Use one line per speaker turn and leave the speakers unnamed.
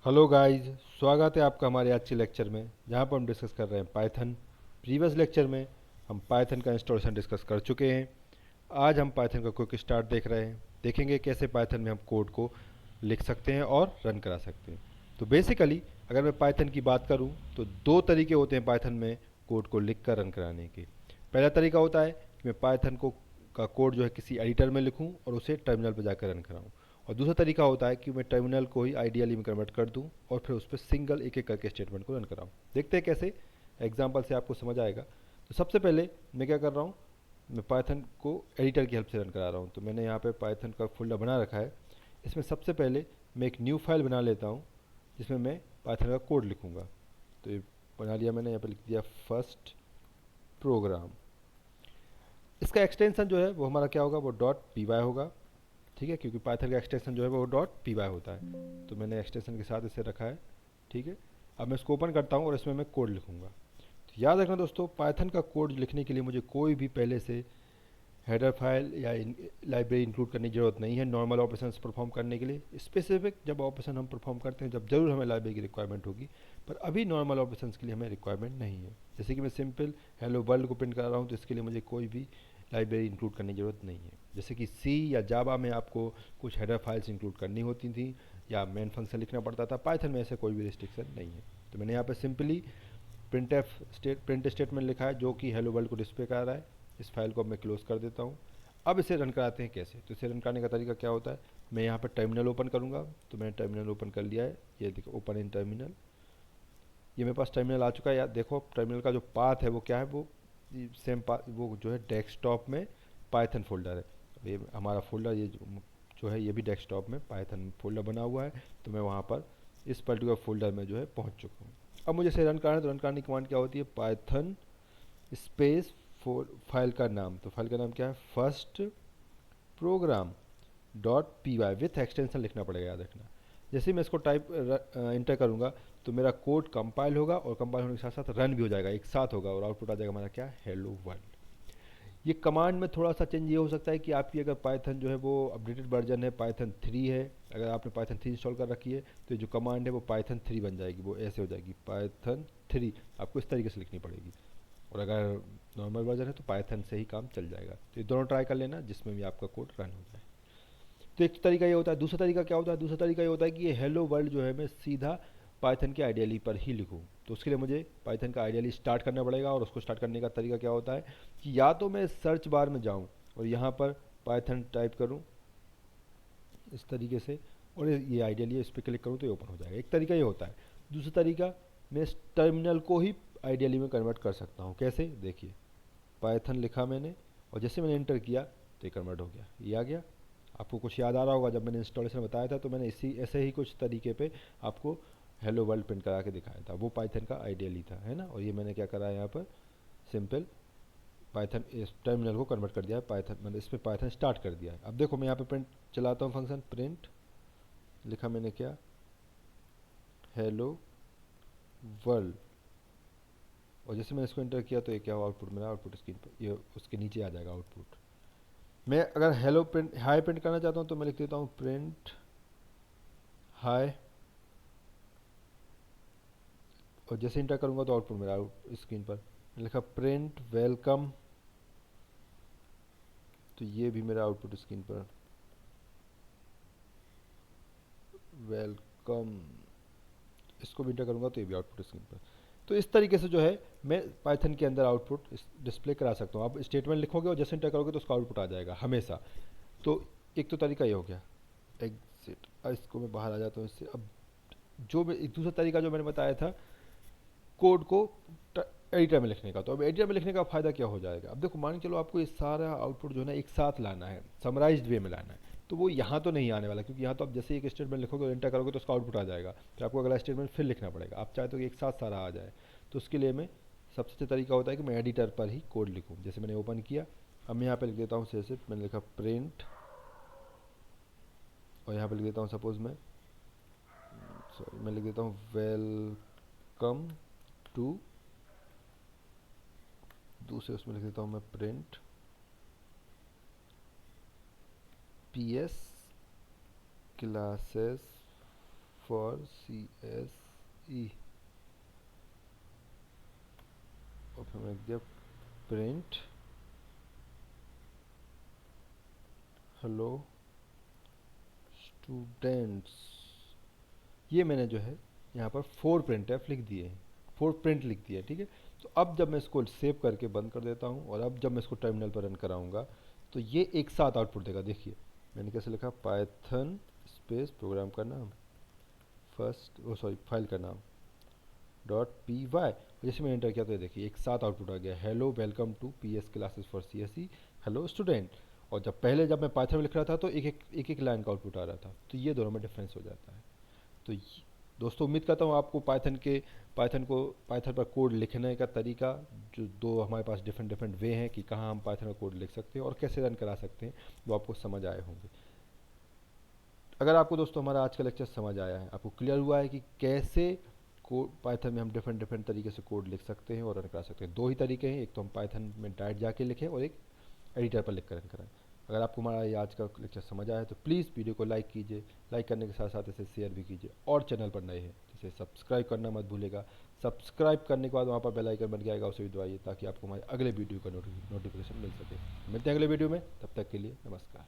Hello guys, स्वागत है आपका हमारे आज के लेक्चर में जहां पर हम डिस्कस कर रहे हैं पाइथन। प्रीवियस लेक्चर में हम पाइथन का इंस्टॉलेशन डिस्कस कर चुके हैं। आज हम पाइथन का क्विक स्टार्ट देख रहे हैं, देखेंगे कैसे पाइथन में हम कोड को लिख सकते हैं और रन करा सकते हैं। तो बेसिकली अगर मैं पाइथन की बात करूं तो दो तरीके होते हैं पाइथन में कोड को लिख कर रन कराने के। पहला तरीका होता है कि मैं पाइथन को का कोड जो है किसी एडिटर में लिखूं और उसे टर्मिनल पर जाकर रन कराऊं। और दूसरा तरीका होता है कि मैं टर्मिनल को ही आइडियली में कन्वर्ट कर दूं और फिर उस पर सिंगल एक एक करके स्टेटमेंट को रन कराऊं। देखते हैं कैसे, एग्जाम्पल से आपको समझ आएगा। तो सबसे पहले मैं क्या कर रहा हूँ, मैं पाइथन को एडिटर की हेल्प से रन करा रहा हूँ। तो मैंने यहाँ पे पाइथन का फोल्डर बना रखा है। इसमें सबसे पहले मैं एक न्यू फाइल बना लेता हूँ जिसमें मैं पाइथन का कोड लिखूँगा। तो ये बना लिया मैंने, यहाँ पे लिख दिया फर्स्ट प्रोग्राम। इसका एक्सटेंशन जो है वो हमारा क्या होगा, वो डॉट पी वाई होगा। ठीक है, क्योंकि पाइथन का एक्सटेंशन जो है वो डॉट पी वाई होता है, तो मैंने एक्सटेंशन के साथ इसे रखा है। ठीक है, अब मैं इसको ओपन करता हूँ और इसमें मैं कोड लिखूँगा। तो याद रखना दोस्तों, पाइथन का कोड लिखने के लिए मुझे कोई भी पहले से हेडर फाइल या लाइब्रेरी इंक्लूड करने की ज़रूरत नहीं है। नॉर्मल ऑपरेशंस परफॉर्म करने के लिए, स्पेसिफिक जब ऑपरेशन हम परफॉर्म करते हैं जब जरूर हमें लाइब्रेरी की रिक्वायरमेंट होगी, पर अभी नॉर्मल ऑपरेशंस के लिए हमें रिक्वायरमेंट नहीं है। जैसे कि मैं सिंपल हेलो वर्ल्ड को प्रिंट कर रहा हूँ तो इसके लिए मुझे कोई भी लाइब्रेरी इंक्लूड करने की ज़रूरत नहीं है। जैसे कि सी या जावा में आपको कुछ हेडर फाइल्स इंक्लूड करनी होती थी या मेन फंक्शन लिखना पड़ता था, पाइथन में ऐसे कोई भी रिस्ट्रिक्शन नहीं है। तो मैंने यहाँ पर सिंपली प्रिंट स्टेटमेंट लिखा है जो कि हेलो वर्ल्ड को डिस्प्ले कर रहा है। इस फाइल को अब मैं क्लोज कर देता हूँ। अब इसे रन कराते हैं कैसे। तो इसे रन कराने का तरीका क्या होता है, मैं यहाँ पर टर्मिनल ओपन करूँगा। तो मैंने टर्मिनल ओपन कर लिया है, ये देखो ओपन इन टर्मिनल। ये मेरे पास टर्मिनल आ चुका है। यार देखो टर्मिनल का जो पाथ है वो क्या है, वो सेम पाथ, वो जो है डेस्कटॉप में पाइथन फोल्डर है। ये हमारा फोल्डर, ये जो है ये भी डेस्कटॉप में पाइथन फोल्डर बना हुआ है। तो मैं वहाँ पर इस पर्टिकुलर फोल्डर में जो है पहुँच चुका हूँ। अब मुझे इसे रन करना है, तो रन करने की कमांड क्या होती है, पाइथन स्पेस फाइल का नाम। तो फाइल का नाम क्या है, first program dot P Y with extension लिखना पड़ेगा, याद रखना। जैसे ही मैं इसको टाइप इंटर करूँगा तो मेरा कोड कंपाइल होगा और कंपाइल होने के साथ साथ रन भी हो जाएगा, एक साथ होगा, और आउटपुट आ जाएगा हमारा क्या, हेलो वर्ल्ड। ये कमांड में थोड़ा सा चेंज ये हो सकता है कि आपकी अगर पाइथन जो है वो अपडेटेड वर्जन है, पाइथन 3 है, अगर आपने पाइथन 3 इंस्टॉल कर रखी है तो जो कमांड है वो पाइथन 3 बन जाएगी, वो ऐसे हो जाएगी पाइथन 3। आपको इस तरीके से लिखनी पड़ेगी। और अगर नॉर्मल वर्जन है तो पाइथन से ही काम चल जाएगा। तो ये दोनों ट्राई कर लेना जिसमें भी आपका कोड रन हो जाए। तो एक तरीका ये होता है। दूसरा तरीका क्या होता है, दूसरा तरीका ये होता है कि ये हेलो वर्ल्ड जो है मैं सीधा पाइथन के आइडियली पर ही लिखूँ। तो उसके लिए मुझे पाइथन का आइडियली स्टार्ट करना पड़ेगा। और उसको स्टार्ट करने का तरीका क्या होता है कि या तो मैं सर्च बार में जाऊँ और यहाँ पर पाइथन टाइप करूँ इस तरीके से, और ये आइडियली इस पर क्लिक करूँ तो ये ओपन हो जाएगा। एक तरीका ये होता है। दूसरा तरीका, मैं इस टर्मिनल को ही आइडियली में कन्वर्ट कर सकता हूँ। कैसे, देखिए पाइथन लिखा मैंने और जैसे मैंने इंटर किया तो ये कन्वर्ट हो गया, ये आ गया। आपको कुछ याद आ रहा होगा, जब मैंने इंस्टॉलेशन बताया था तो मैंने इसी ऐसे ही कुछ तरीके पे आपको हेलो वर्ल्ड प्रिंट करा के दिखाया था, वो पाइथन का आइडियली था, है ना। और ये मैंने क्या करा है यहाँ पर, सिंपल पाइथन इस टर्मिनल को कन्वर्ट कर दिया है पाइथन, मैंने इस पर पाइथन स्टार्ट कर दिया है। अब देखो मैं यहाँ पे प्रिंट चलाता हूँ, फंक्शन प्रिंट लिखा मैंने क्या, हेलो वर्ल्ड। और जैसे मैंने इसको इंटर किया तो ये क्या हुआ, आउटपुट मेरा आउटपुट स्क्रीन पर ये उसके नीचे आ जाएगा आउटपुट। मैं अगर हेलो प्रिंट हाई प्रिंट करना चाहता हूँ तो मैं लिख देता हूँ प्रिंट हाई, और जैसे इंटर करूँगा तो आउटपुट मेरा आउट स्क्रीन पर लिखा प्रिंट वेलकम, तो ये भी मेरा आउटपुट स्क्रीन पर वेलकम। इसको भी इंटर करूँगा तो ये भी आउटपुट स्क्रीन पर। तो इस तरीके से जो है मैं पाइथन के अंदर आउटपुट डिस्प्ले करा सकता हूँ। आप स्टेटमेंट लिखोगे और जैसे इंटर करोगे तो उसका आउटपुट आ जाएगा हमेशा। तो एक तो तरीका ये हो गया, एग्जिट, इसको मैं बाहर आ जाता हूँ इससे। अब जो मैं एक दूसरा तरीका जो मैंने बताया था कोड को एडिटर में लिखने का, तो अब एडिटर में लिखने का फ़ायदा क्या हो जाएगा। अब देखो मान के चलो आपको ये सारा आउटपुट जो है ना एक साथ लाना है, समराइज्ड वे में लाना है, तो वो यहाँ तो नहीं आने वाला, क्योंकि यहाँ तो आप जैसे एक स्टेटमेंट लिखोगे और एंटर करोगे तो उसका आउटपुट आ जाएगा, फिर आपको अगला स्टेटमेंट फिर लिखना पड़ेगा। आप चाहते हो कि एक साथ सारा आ जाए, तो उसके लिए मैं सबसे अच्छा तरीका होता है कि मैं एडिटर पर ही कोड लिखूँ। जैसे मैंने ओपन किया, अब मैं यहाँ पर लिख देता हूँ जैसे मैंने लिखा प्रिंट, और यहाँ पर लिख देता हूँ सपोज मैं, सॉरी मैं लिख देता हूँ वेलकम टू, दूसरे उसमें लिख देता हूँ मैं print P S classes for C S E और फिर मैंने दिया प्रिंट हेलो स्टूडेंट्स। ये मैंने जो है यहाँ पर 4 प्रिंट एफ लिख दिए हैं, 4 प्रिंट लिख दिया है, ठीक है। तो अब जब मैं इसको सेव करके बंद कर देता हूँ और अब जब मैं इसको टर्मिनल पर रन कराऊंगा तो ये एक साथ आउटपुट देगा। देखिए मैंने कैसे लिखा, पाइथन स्पेस प्रोग्राम का नाम फर्स्ट फाइल का नाम डॉट पी वाई, जैसे मैंने एंटर किया तो ये देखिए एक साथ आउटपुट आ गया, hello welcome to P S classes for C S E, hello student. और जब मैं पाइथन में लिख रहा था तो एक लाइन का आउटपुट आ रहा था, तो ये दोनों में डिफरेंस हो जाता है। तो दोस्तों उम्मीद करता हूँ आपको पाइथन पर कोड लिखने का तरीका, जो दो हमारे पास डिफरेंट डिफरेंट वे हैं कि कहाँ हम पाइथन का कोड लिख सकते हैं और कैसे रन करा सकते हैं, वो आपको समझ आए होंगे। अगर आपको दोस्तों हमारा आज का लेक्चर समझ आया है, आपको क्लियर हुआ है कि कैसे कोड पाइथन में हम डिफरेंट डिफरेंट तरीके से कोड लिख सकते हैं और रन करा सकते हैं। दो ही तरीके हैं, एक तो हम पाइथन में डायरेक्ट जाके लिखें और एक एडिटर पर लिख कर रन कराएं। अगर आपको हमारा ये आज का लेक्चर समझ आया है तो प्लीज़ वीडियो को लाइक कीजिए, लाइक करने के साथ साथ इसे शेयर भी कीजिए, और चैनल पर नए हैं तो इसे सब्सक्राइब करना मत भूलेगा। सब्सक्राइब करने के बाद वहाँ पर बेल आइकन बन के आएगा, उसे भी दबाइए ताकि आपको हमारे अगले वीडियो का नोटिफिकेशन मिल सके। मिलते हैं अगले वीडियो में, तब तक के लिए नमस्कार।